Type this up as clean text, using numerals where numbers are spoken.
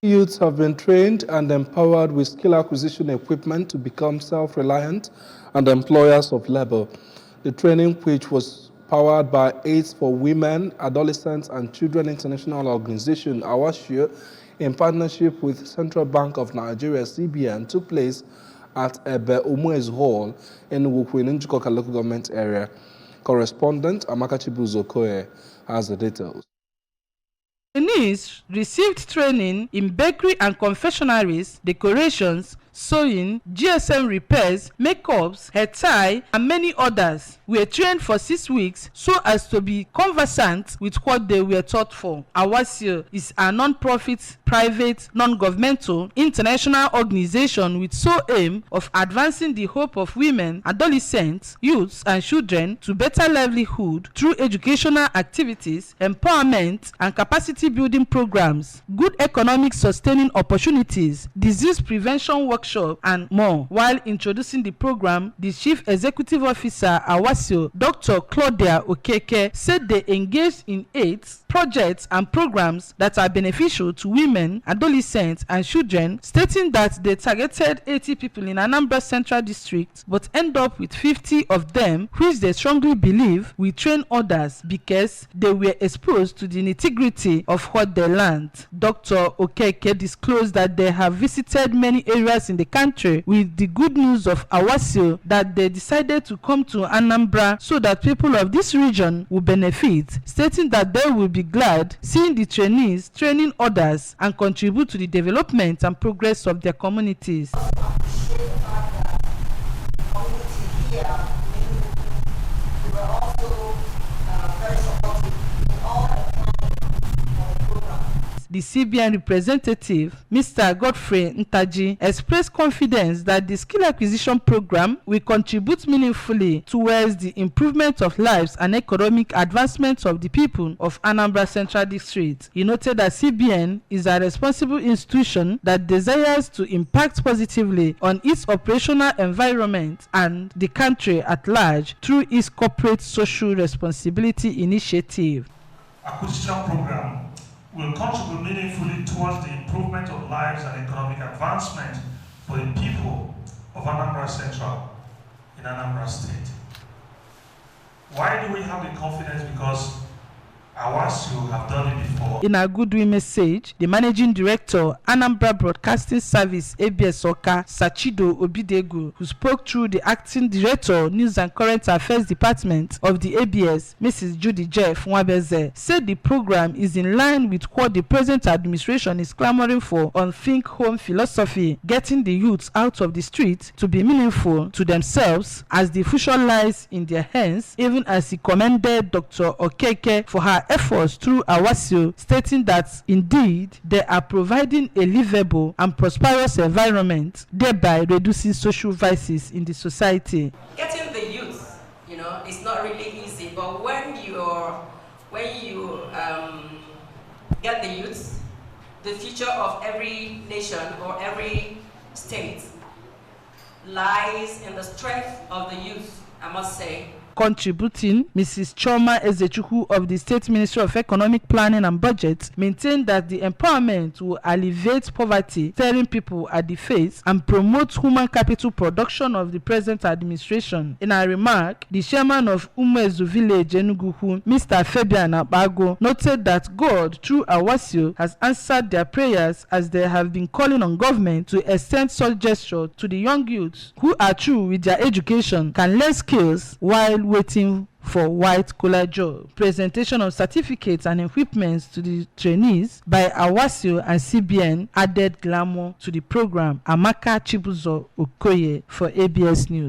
Youths have been trained and empowered with skill acquisition equipment to become self-reliant and employers of labor. The training, which was powered by AIDS for Women, Adolescents and Children International Organization, AWACIO, in partnership with Central Bank of Nigeria, CBN, took place at Ebe Umuez Hall in Ukwu, Enugwu local government area. Correspondent Amaka Chibuzo has the details. Trainees received training in bakery and confectionaries, decorations, sewing, GSM repairs, makeups, hair tie, and many others. Were trained for 6 weeks so as to be conversant with what they were taught for. AWACIO is a non-profit, private, non-governmental, international organization with sole aim of advancing the hope of women, adolescents, youths, and children to better livelihood through educational activities, empowerment, and capacity building programs, good economic sustaining opportunities, disease prevention workshops, and more. While introducing the program, the Chief Executive Officer AWACIO, Dr. Claudia Okeke, said they engaged in 8 projects and programs that are beneficial to women, adolescents, and children, stating that they targeted 80 people in Anambra Central District but end up with 50 of them, which they strongly believe will train others because they were exposed to the nitty-gritty of what they learned. Dr. Okeke disclosed that they have visited many areas in the country with the good news of AWACIO that they decided to come to Anambra so that people of this region will benefit, stating that they will be glad seeing the trainees training others and contribute to the development and progress of their communities. The CBN representative, Mr. Godfrey Ntaji, expressed confidence that the skill acquisition program will contribute meaningfully towards the improvement of lives and economic advancement of the people of Anambra Central District. He noted that CBN is a responsible institution that desires to impact positively on its operational environment and the country at large through its corporate social responsibility initiative. Acquisition program will contribute meaningfully towards the improvement of lives and economic advancement for the people of Anambra Central in Anambra State. Why do we have the confidence? Because AWACIO have done it before. In a goodwill message, the managing director, Anambra Broadcasting Service ABS Oka, Sachido Obidegu, who spoke through the acting director, News and Current Affairs Department of the ABS, Mrs. Judy Jeff Nwabeze, said the program is in line with what the present administration is clamoring for on Think Home philosophy, getting the youths out of the street to be meaningful to themselves as the future lies in their hands, even as he commended Dr. Okeke for her efforts through AWACIO, stating that indeed they are providing a livable and prosperous environment, thereby reducing social vices in the society. Getting the youth, it's not really easy, but when you get the youth, the future of every nation or every state lies in the strength of the youth, I must say. Contributing, Mrs. Choma Ezechukwu of the State Ministry of Economic Planning and Budget maintained that the empowerment will alleviate poverty, staring people at the face, and promote human capital production of the present administration. In a remark, the chairman of Umuezu Village, Enugwu, Mr. Fabian Abago, noted that God, through AWACIO, has answered their prayers as they have been calling on government to extend such gesture to the young youths who are through with their education, can learn skills while waiting for white-collar job. Presentation of certificates and equipments to the trainees by AWACIO and CBN added glamour to the program. Amaka Chibuzo for ABS News.